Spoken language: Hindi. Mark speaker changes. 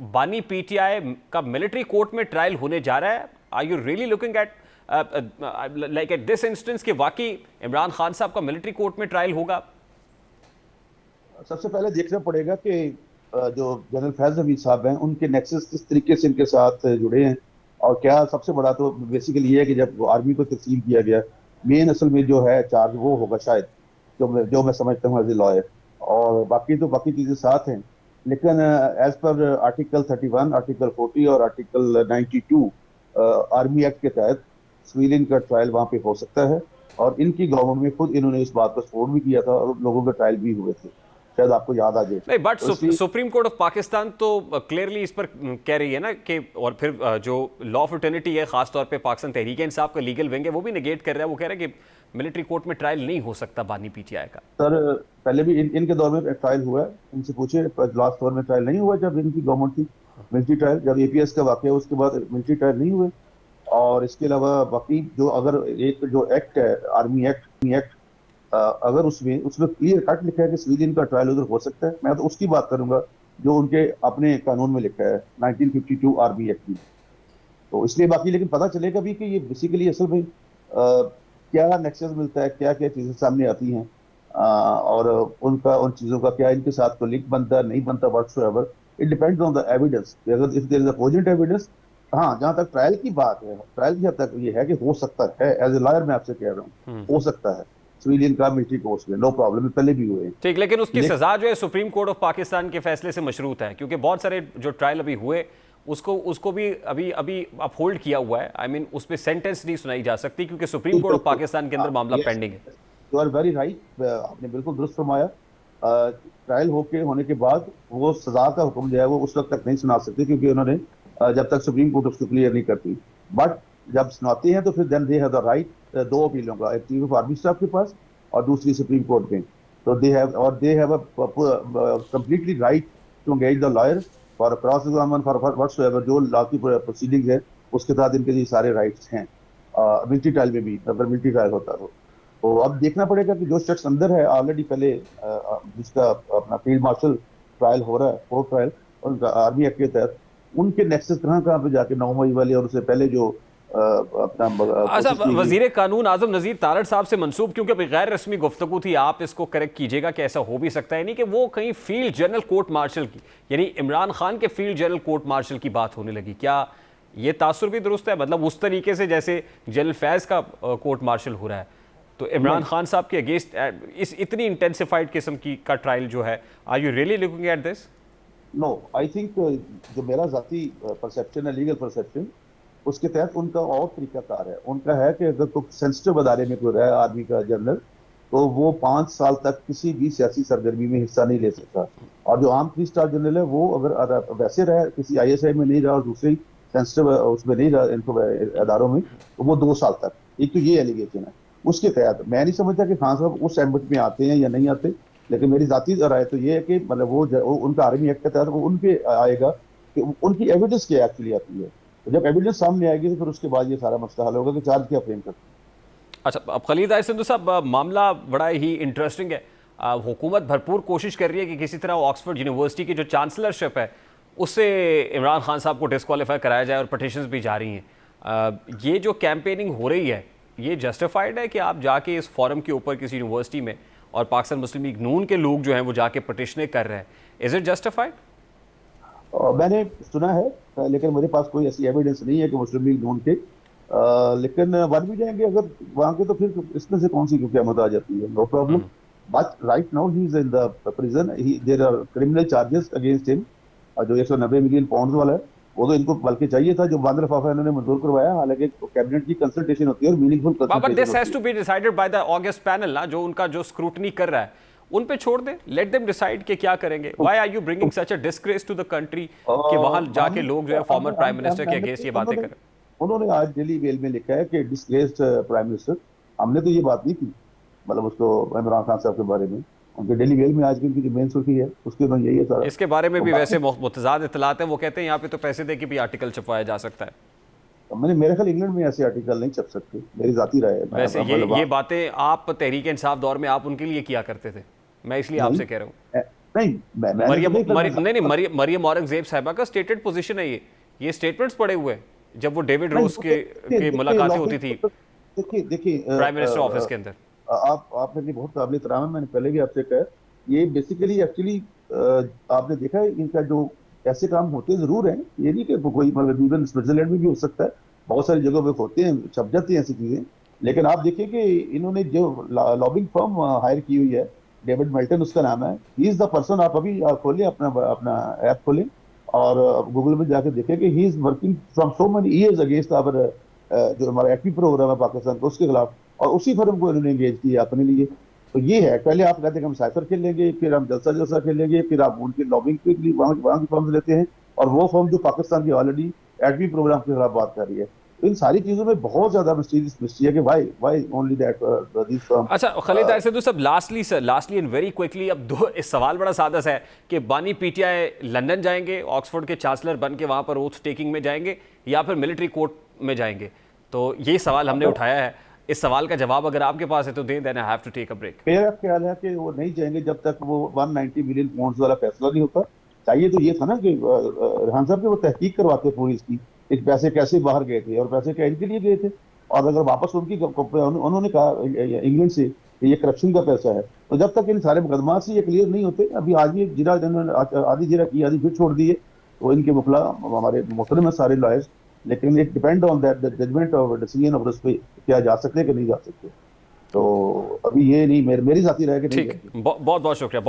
Speaker 1: बानी पीटीआई का मिलिट्री कोर्ट में ट्रायल होने जा रहा है? Are you really looking at like at this instance कि वाकई इमरान खान साहब का मिलिट्री कोर्ट में ट्रायल होगा?
Speaker 2: सबसे पहले देखना पड़ेगा कि जो जनरल फैज हमीद साहब हैं उनके नेक्सस किस तरीके से इनके साथ जुड़े हैं। और क्या सबसे बड़ा तो बेसिकली ये है कि जब आर्मी को तस्लीम किया गया, मेन असल में जो है चार्ज वो होगा शायद, जो मैं समझता हूँ एज ए लॉयर। और बाकी तो बाकी चीजें साथ हैं, लेकिन एज पर आर्टिकल 31, आर्टिकल 40 और आर्टिकल 92 आर्मी एक्ट के तहत सिविलियन का ट्रायल वहां पे हो सकता है। और इनकी गवर्नमेंट में खुद इन्होंने इस बात को सपोर्ट भी किया था और लोगों के ट्रायल भी हुए थे, शायद आपको याद आ जाए।
Speaker 1: नहीं, बट
Speaker 2: तो इसलिए
Speaker 1: सुप्रीम कोर्ट ऑफ पाकिस्तान तो क्लियरली इस पर कह रही है ना कि, और फिर जो लॉ फ्रेटर्निटी है खासतौर पे पाकिस्तान तहरीक इंसाफ का लीगल विंग है, वो भी नेगेट कर रहा है। वो कह रहा है कि मिलिट्री कोर्ट में ट्रायल नहीं हो सकता बानी पीटीआई का।
Speaker 2: सर पहले भी इनके दौर में ट्रायल हुआ है, इनसे पूछे। लास्ट दौर में ट्रायल नहीं हुआ जब इनकी गवर्नमेंट थी। मिलिट्री ट्रायल जब एपीएस का वाकया उसके बाद मिलिट्री ट्रायल नहीं हुए। और इसके अलावा बाकी जो अगर एक जो एक्ट है आर्मी एक्ट, अगर उसमें उसमें क्लियर कट लिखा है कि सिविलियन का ट्रायल उधर हो सकता है, मैं तो उसकी बात करूंगा जो उनके अपने कानून में लिखा है 1952 आर्मी एक्ट में। तो इसलिए बाकी लेकिन पता चलेगा भी कि ये बेसिकली असल में क्या नेक्सस मिलता है, क्या क्या चीजें सामने आती हैं, और उनका उन चीजों का क्या इनके साथ को लिंक बनता है नहीं बनता, whatsoever. It depends on the evidence. अगर if there is a cogent evidence, हाँ, जहां तक ट्रायल की बात है, ट्रायल की हद तक ये है कि हो सकता है। एज ए लॉयर मैं आपसे कह रहा हूँ, हो सकता है सिविलियन का मिलिट्री कोर्स में, नो प्रॉब्लम, पहले भी हुए।
Speaker 1: ठीक, लेकिन उसकी
Speaker 2: लेकिन
Speaker 1: सजा जो है सुप्रीम कोर्ट ऑफ पाकिस्तान के फैसले से मशरूत है, क्योंकि बहुत सारे जो ट्रायल अभी हुए उसको उसको भी अभी अभी अपहोल्ड किया हुआ है। आई मीन उस पर सेंटेंस नहीं सुनाई जा सकती क्योंकि सुप्रीम कोर्ट ऑफ पाकिस्तान के अंदर मामला
Speaker 2: यस,
Speaker 1: पेंडिंग है।
Speaker 2: यू आर वेरी राइट, आपने बिल्कुल दुरुस्त फरमाया। ट्रायल होने के बाद वो सजा का हुक्म जो है वो उस वक्त तक नहीं सुना सकते, क्योंकि उन्होंने जब तक सुप्रीम कोर्ट उसको क्लियर नहीं करती। बट जब सुनाते हैं तो फिर then they have the right, दो अपीलों का, एक चीफ ऑफ आर्मी स्टाफ के पास और दूसरी सुप्रीम कोर्ट में। तो they have a completely right to engage the lawyer for cross examination for whatsoever, जो लॉ की प्रोसीडिंग है उसके तहत इनके ये सारे राइट्स हैं। मिलिट्री ट्रायल में भी, अगर मिलिट्री ट्रायल होता तो अब देखना पड़ेगा कि जो शख्स अंदर है ऑलरेडी पहले, जिसका अपना फील्ड मार्शल ट्रायल हो रहा है, कोर्ट ट्रायल और आर्मी एक्ट के तहत, उनके नेक्सस कहाँ पे जाके 9 मई वाले और उससे पहले जो अपना
Speaker 1: अच्छा,
Speaker 2: कोशिश की गई।
Speaker 1: वजीर कानून आजम नज़ीर तारड़ साहब से मंसूब, क्योंकि अभी गैर रस्मी गुफ्तगू थी, आप इसको करेक्ट कीजिएगा कि ऐसा हो भी सकता है नहीं कि वो कहीं फील्ड जनरल कोर्ट मार्शल की, यानी इमरान खान के फील्ड जनरल कोर्ट मार्शल की बात होने लगी। क्या ये तासुर भी दुरुस्त है? मतलब उस तरीके से जैसे जनरल फैज का कोर्ट मार्शल हो रहा है, तो इमरान खान साहब के अगेंस्ट इस इतनी इंटेंसिफाइड किस्म की का ट्रायल जो है, are you really looking at this?
Speaker 2: No, I think जो मेरा जाती परसेप्शन है, लीगल परसेप्शन, उसके तहत उनका और तरीकाकार है। उनका है कि अगर कोई सेंसिटिव अदारे में कोई रहा आर्मी का जनरल, तो वो 5 साल तक किसी भी सियासी सरगर्मी में हिस्सा नहीं ले सकता। और जो आम 3 स्टार जनरल है वो अगर वैसे रहा, किसी आईएसआई में नहीं रहा और दूसरे सेंसिटिव उसमें नहीं रहा, इनको अदारों में, तो वो 2 साल तक। एक तो ये एलिगेशन है उसके तहत। मैं नहीं समझता कि खान साहब उस एम्बिट में आते हैं या नहीं आते, लेकिन मेरी जाती राय तो ये है कि मतलब वो उनका आर्मी एक्ट के तहत वो उनके आएगा कि उनकी एविडेंस क्या एक्चुअली आती है। तो जब एविडेंस सामने आएगी तो फिर उसके बाद ये सारा मसला हल होगा कि चार्ज क्या फ्रेम करते हैं।
Speaker 1: अच्छा, अब खलीद आए सिंधु साहब, मामला बड़ा ही इंटरेस्टिंग है। हुकूमत भरपूर कोशिश कर रही है कि किसी तरह ऑक्सफोर्ड यूनिवर्सिटी की जो चांसलरशिप है उससे इमरान खान साहब को डिस्क्वालीफाई कराया जाए, और पटिशन्स भी जारी हैं। ये जो कैंपेनिंग हो रही है, ये जस्टिफाइड है कि आप जाके इस फॉरम के ऊपर किसी यूनिवर्सिटी में, और पाकिस्तान मुस्लिम लीग नून के लोग जो हैं वो जाके पटिशनें कर रहे हैं, इज इट जस्टिफाइड?
Speaker 2: मैंने सुना है, लेकिन मेरे पास कोई ऐसी एविडेंस नहीं है कि मुस्लिम लीग नून के, लेकिन बन भी जाएंगे अगर वहां के, तो फिर इसमें से कौन सी क्योंकि आमद आ जाती है, no problem. But right now he is in the prison, there are criminal charges against him. जो 190 मिलियन पाउंड वाला है वो तो इनको बल्कि चाहिए था, जो बांद लिफाफा इन्होंने मंजूर करवाया। हालांकि कैबिनेट की कंसल्टेशन होती है और meaningful
Speaker 1: but
Speaker 2: consultation
Speaker 1: this has
Speaker 2: होती
Speaker 1: टू
Speaker 2: है।
Speaker 1: Be decided by the August panel ना, जो उनका जो स्क्रूटनी कर रहा है उन पे छोड़ दे, लेट देम डिसाइड कि क्या करेंगे। Why are you bringing such a disgrace to the country कि वहां जाके लोग जो है फॉर्मर प्राइम मिनिस्टर के अगेंस्ट ये बातें करें?
Speaker 2: उन्होंने आज डेली मेल में लिखा है कि डिस्ग्रेस्ड प्राइम मिनिस्टर। हमने तो ये बात नहीं की, मतलब उसको इमरान खान साहब के बारे में। उनके डेली मेल में आज की उनकी जो मेन सुर्खी है उसके अंदर यही है सारा।
Speaker 1: इसके बारे में
Speaker 2: तो
Speaker 1: भी
Speaker 2: बाकी
Speaker 1: वैसे मुतजाद इतलात हैं, वो कहते हैं यहाँ पे तो पैसे दे के भी आर्टिकल छपवाया जा सकता है।
Speaker 2: मैंने मेरे ख्याल इंग्लैंड में ऐसे आर्टिकल नहीं छप सकते, मेरी जाती राय है।
Speaker 1: वैसे
Speaker 2: मतलब
Speaker 1: ये बातें आप तहरीक इंसाफ दौर में आप उनके लिए किया करते थे, मैं इसलिए
Speaker 2: नहीं,
Speaker 1: आपसे कह रहा हूँ।
Speaker 2: नहीं मैंने तो
Speaker 1: मरियम
Speaker 2: नहीं करना
Speaker 1: नहीं नहीं मरियम औरंगजेब साहिबा का स्टेटेड पोजीशन है ये स्टेटमेंट्स पड़े हुए हैं जब वो डेविड
Speaker 2: नहीं
Speaker 1: रोज के मुलाकातें होती थी
Speaker 2: देखिए देखिए
Speaker 1: प्राइम मिनिस्टर ऑफिस के अंदर।
Speaker 2: आप मेरे लिए बहुत काबिल एहतराम है, मैंने पहले भी आपसे कहा, ये बेसिकली एक्चुअली आपने देखा है इनका जो ऐसे काम होते जरूर हैं, ये नहीं कि कोई मतलब इवन स्विट्जरलैंड में भी हो सकता है, बहुत सारी जगहों पे होते हैं, छप जाती हैं ऐसी चीजें। लेकिन आप देखिए कि इन्होंने जो लॉबिंग फर्म हायर की हुई है, डेविड मेल्टन उसका नाम है, ही इज द पर्सन। आप अभी खोलें अपना अपना ऐप खोलें और गूगल में जाकर देखें कि he is working from so many years against our जो हमारा एटमी प्रोग्राम है पाकिस्तान का, उसके खिलाफ, और उसी फर्म को इन्होंने एंगेज किया अपने लिए। तो ये है, पहले आप कहते हैं कि हम साइफर खेलेंगे, फिर हम जलसा जलसा खेलेंगे, फिर आप उनकी लॉबिंग के लिए वहां की फर्म लेते हैं, और वो फर्म जो पाकिस्तान की ऑलरेडी एटमी प्रोग्राम के खिलाफ बात कर रही है। तो इन सारी चीजों में बहुत ज्यादा मिस्टीरियस मिस्ट्री है कि why only that this firm.
Speaker 1: अच्छा खालिद ताहिर सिद्धू साहब, लास्टली एंड वेरी क्विकली, अब दो इस सवाल बड़ा सादा सा है कि बानी पीटीआई लंदन जाएंगे, ऑक्सफोर्ड के चांसलर बन के वहां पर ओथ टेकिंग में जाएंगे, या फिर मिलिट्री कोर्ट में जाएंगे? तो ये सवाल हमने उठाया है। इस सवाल का जवाब अगर आपके पास है तो दें, then I have to take a break.
Speaker 2: मेरा ख्याल है कि वो नहीं जाएंगे जब तक वो 190 मिलियन पाउंड्स वाला फैसला नहीं होता। चाहिए तो ये था ना कि रेहान साहब के वो तहकीक करवाते पूरी इसकी, इस पैसे कैसे बाहर गए थे और पैसे क्या इनके लिए गए थे, और अगर वापस उन्होंने कहा इंग्लैंड से कि ये करप्शन का पैसा है, तो जब तक इन सारे मुकदमा से ये क्लियर नहीं होते, अभी आज भी जिरा इन्होंने आधी जिरा की आधी फिर छोड़ दी है, तो इनके मुखला हमारे मोहतरम है सारे लॉयर्स, लेकिन it depend on that the judgment और डिसीजन ऑफ उस पर क्या जा सकते हैं कि नहीं जा सकते। तो अभी ये नहीं, मेरी जाती राय कि नहीं
Speaker 1: ठीक, बहुत बहुत शुक्रिया।